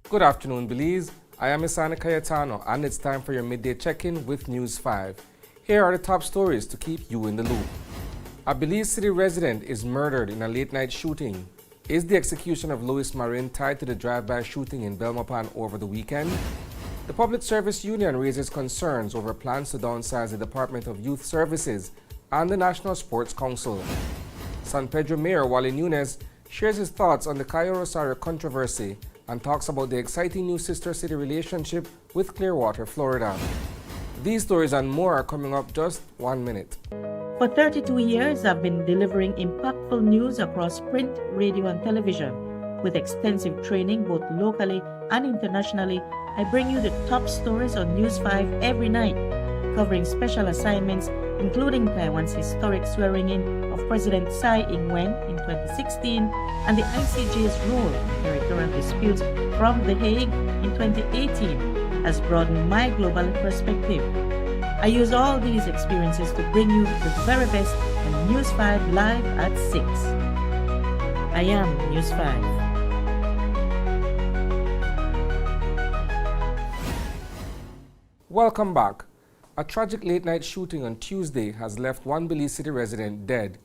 Good afternoon, Belize. I am Isana Cayetano, and it's time for your midday check-in with News 5. Here are the top stories to keep you in the loop. A Belize City resident is murdered in a late-night shooting. Is the execution of Louis Marin tied to the drive-by shooting in Belmopan over the weekend? The Public Service Union raises concerns over plans to downsize the Department of Youth Services and the National Sports Council. San Pedro Mayor Wally Nunes shares his thoughts on the Cayo Rosario controversy and talks about the exciting new sister city relationship with Clearwater, Florida. These stories and more are coming up just 1 minute. For 32 years, I've been delivering impactful news across print, radio, and television. With extensive training both locally and internationally, I bring you the top stories on News 5 every night, covering special assignments including Taiwan's historic swearing-in of President Tsai Ing-wen in 2016 and the ICJ's role in territorial disputes from The Hague in 2018 has broadened my global perspective. I use all these experiences to bring you the very best on News 5 live at 6. I am News 5. Welcome back. A tragic late-night shooting on Tuesday has left one Belize City resident dead.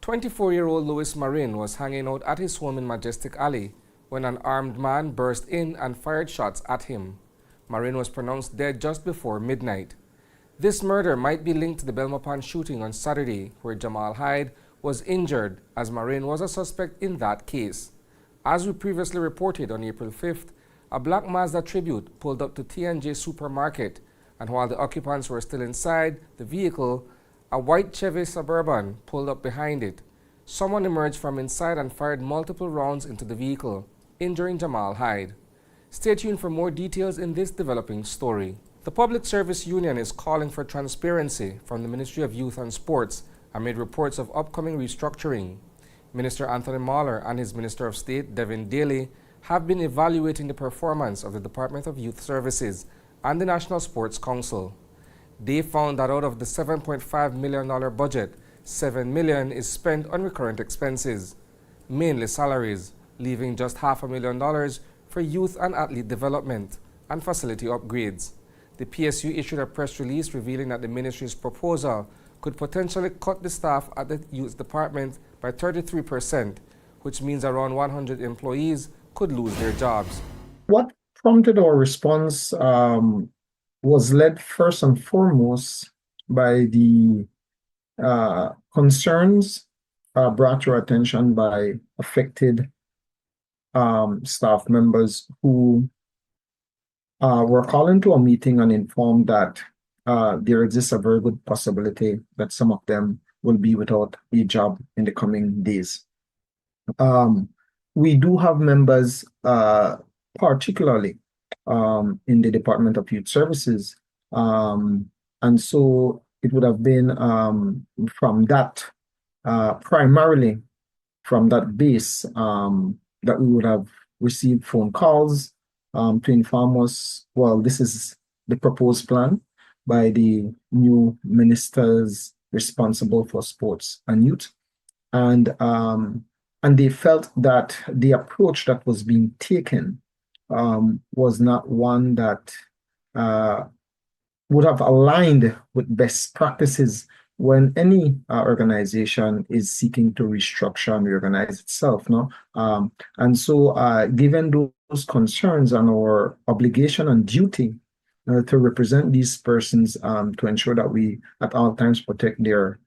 24-year-old Louis Marin was hanging out at his home in Majestic Alley when an armed man burst in and fired shots at him. Marin was pronounced dead just before midnight. This murder might be linked to the Belmopan shooting on Saturday, where Jamal Hyde was injured, as Marin was a suspect in that case. As we previously reported on April 5th, a black Mazda Tribute pulled up to T&J Supermarket, and while the occupants were still inside the vehicle, a white Chevy Suburban pulled up behind it. Someone emerged from inside and fired multiple rounds into the vehicle, injuring Jamal Hyde. Stay tuned for more details in this developing story. The Public Service Union is calling for transparency from the Ministry of Youth and Sports amid reports of upcoming restructuring. Minister Anthony Mahler and his Minister of State, Devin Daly, have been evaluating the performance of the Department of Youth Services and the National Sports Council. They found that out of the $7.5 million budget, $7 million is spent on recurrent expenses, mainly salaries, leaving just $500,000 for youth and athlete development and facility upgrades. The PSU issued a press release revealing that the ministry's proposal could potentially cut the staff at the youth department by 33%, which means around 100 employees could lose their jobs. What prompted our response was led first and foremost by the concerns brought to our attention by affected staff members who were called into a meeting and informed that there exists a very good possibility that some of them will be without a job in the coming days. We do have members particularly in the Department of Youth Services. And so it would have been from that, primarily from that base, that we would have received phone calls to inform us, well, this is the proposed plan by the new ministers responsible for sports and youth. And they felt that the approach that was being taken was not one that would have aligned with best practices when any organization is seeking to restructure and reorganize itself. No? And so given those concerns and our obligation and duty to represent these persons to ensure that we at all times protect their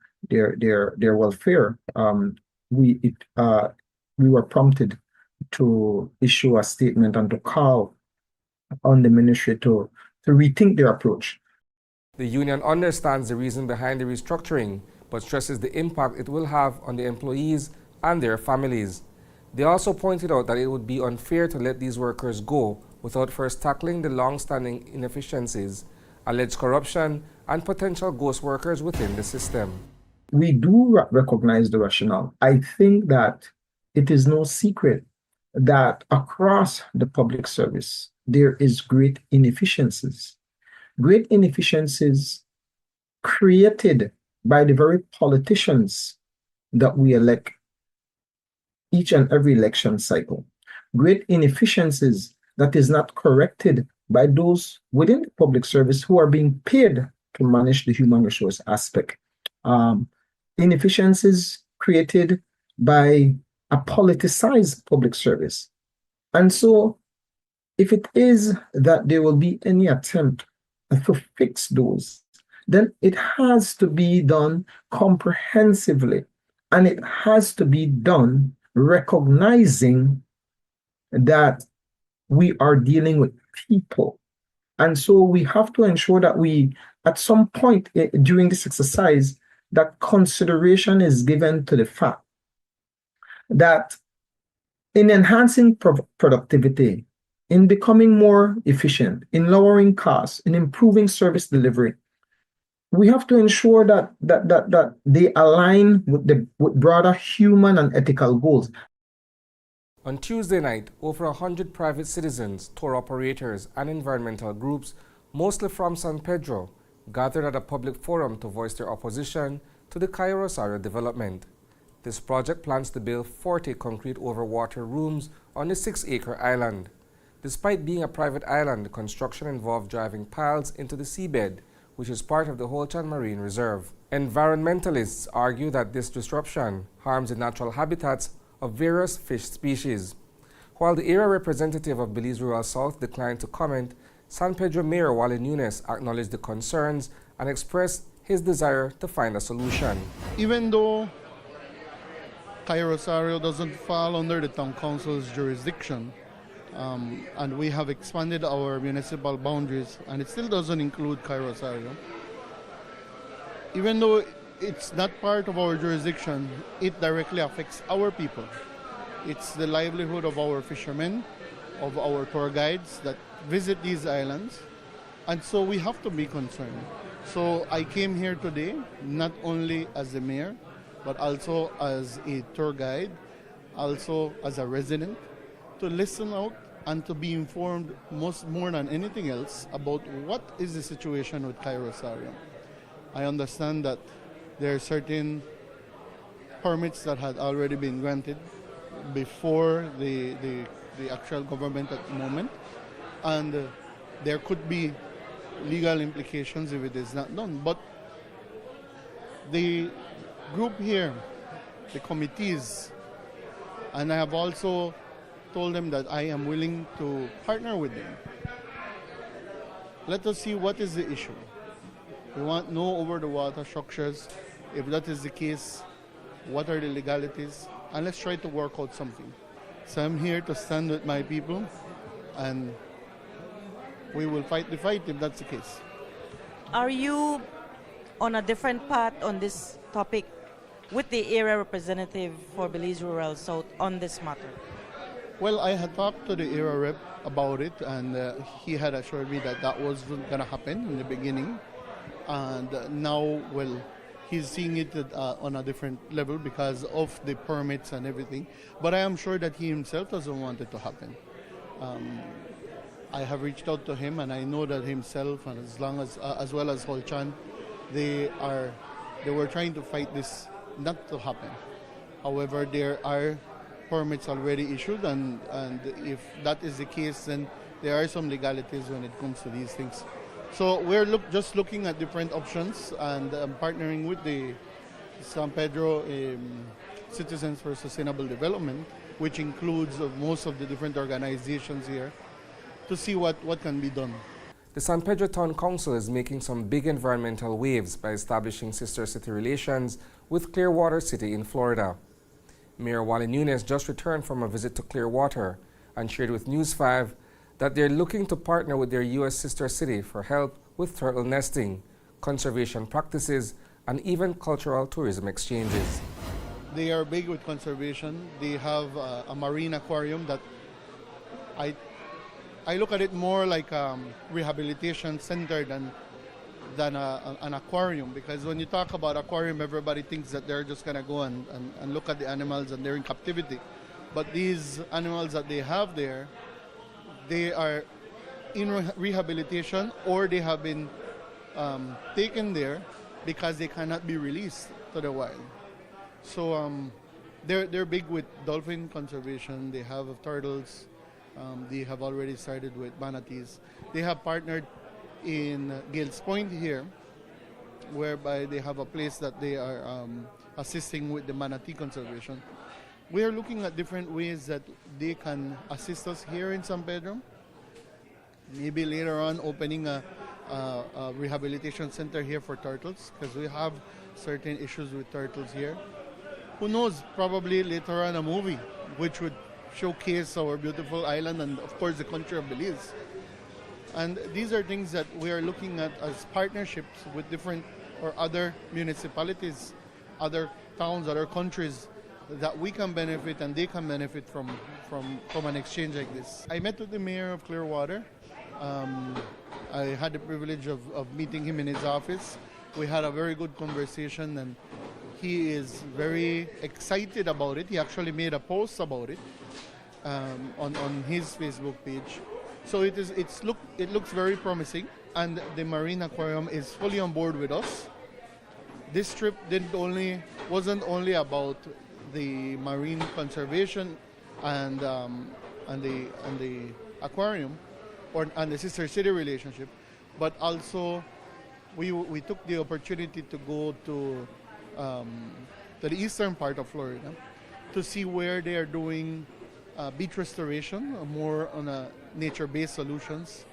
welfare, we were prompted to issue a statement and to call on the ministry to rethink their approach. The union understands the reason behind the restructuring, but stresses the impact it will have on the employees and their families. They also pointed out that it would be unfair to let these workers go without first tackling the long-standing inefficiencies, alleged corruption, and potential ghost workers within the system. We do recognize the rationale. I think that it is no secret that across the public service, there is great inefficiencies. Great inefficiencies created by the very politicians that we elect each and every election cycle. Great inefficiencies that is not corrected by those within the public service who are being paid to manage the human resource aspect. Inefficiencies created by a politicized public service. And so, if it is that there will be any attempt to fix those, then it has to be done comprehensively, and it has to be done recognizing that we are dealing with people. And so we have to ensure that we, at some point during this exercise, that consideration is given to the fact that in enhancing productivity, in becoming more efficient, in lowering costs, in improving service delivery, we have to ensure that they align with broader human and ethical goals. On Tuesday night, over 100 private citizens, tour operators, and environmental groups, mostly from San Pedro, gathered at a public forum to voice their opposition to the Cayo Rosario development. This project plans to build 40 concrete overwater rooms on the 6-acre island. Despite being a private island, the construction involved driving piles into the seabed, which is part of the Holchan Marine Reserve. Environmentalists argue that this disruption harms the natural habitats of various fish species. While the area representative of Belize Rural South declined to comment, San Pedro Mayor Wally Nunes acknowledged the concerns and expressed his desire to find a solution. Even though Cayo Rosario doesn't fall under the town council's jurisdiction, and we have expanded our municipal boundaries, and it still doesn't include Cayo Rosario. Even though it's not part of our jurisdiction, it directly affects our people. It's the livelihood of our fishermen, of our tour guides that visit these islands, and so we have to be concerned. So I came here today not only as the mayor, but also as a tour guide, also as a resident, to listen out and to be informed more than anything else about what is the situation with Cayo Rosario. I understand that there are certain permits that had already been granted before the actual government at the moment, and there could be legal implications if it is not done. But the group here, the committees, and I have also told them that I am willing to partner with them. Let us see what is the issue. We want no over-the-water structures. If that is the case, what are the legalities? And let's try to work out something. So I'm here to stand with my people, and we will fight the fight if that's the case. Are you on a different path on this topic with the area representative for Belize Rural South on this matter? Well, I had talked to the area rep about it, and he had assured me that that wasn't going to happen in the beginning. And now, well, he's seeing it on a different level because of the permits and everything. But I am sure that he himself doesn't want it to happen. I have reached out to him, and I know that himself, and as well as Holchan, they were trying to fight this not to happen. However, there are permits already issued, and if that is the case, then there are some legalities when it comes to these things. So we're just looking at different options, and partnering with the San Pedro Citizens for Sustainable Development, which includes most of the different organizations here, to see what can be done. The San Pedro Town Council is making some big environmental waves by establishing sister city relations with Clearwater City in Florida. Mayor Wally Nunes just returned from a visit to Clearwater and shared with News 5 that they're looking to partner with their U.S. sister city for help with turtle nesting, conservation practices, and even cultural tourism exchanges. They are big with conservation. They have a marine aquarium that I look at it more like a rehabilitation center than an aquarium, because when you talk about aquarium, everybody thinks that they're just going to go and look at the animals and they're in captivity. But these animals that they have there, they are in rehabilitation, or they have been taken there because they cannot be released to the wild. So they're big with dolphin conservation. They have turtles. They have already started with manatees. They have partnered in Gales Point here, whereby they have a place that they are assisting with the manatee conservation. We are looking at different ways that they can assist us here in San Pedro. Maybe later on opening a rehabilitation center here for turtles, because we have certain issues with turtles here. Who knows, probably later on a movie which would showcase our beautiful island and of course the country of Belize. And these are things that we are looking at as partnerships with different or other municipalities, other towns, other countries, that we can benefit and they can benefit from an exchange like this. I met with the mayor of Clearwater. I had the privilege of meeting him in his office. We had a very good conversation and he is very excited about it. He actually made a post about it on his Facebook page. So it looks very promising, and the Marine Aquarium is fully on board with us. This trip wasn't only about the marine conservation and the aquarium and the sister city relationship, but also we took the opportunity to go to the eastern part of Florida to see where they are doing beach restoration, more on a nature-based solutions.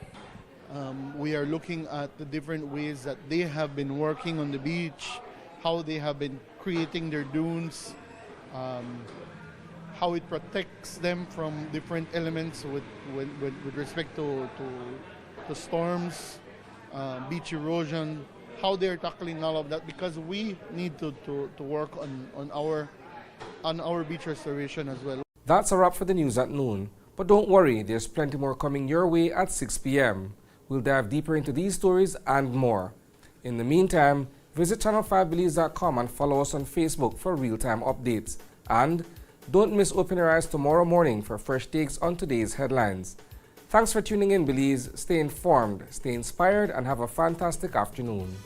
We are looking at the different ways that they have been working on the beach, how they have been creating their dunes, how it protects them from different elements with respect to storms, beach erosion, how they're tackling all of that, because we need to work on our beach restoration as well. That's a wrap for the news at noon. But don't worry, there's plenty more coming your way at 6 p.m. We'll dive deeper into these stories and more. In the meantime, visit channel5belize.com and follow us on Facebook for real-time updates. And don't miss Open Your Eyes tomorrow morning for fresh takes on today's headlines. Thanks for tuning in, Belize. Stay informed, stay inspired, and have a fantastic afternoon.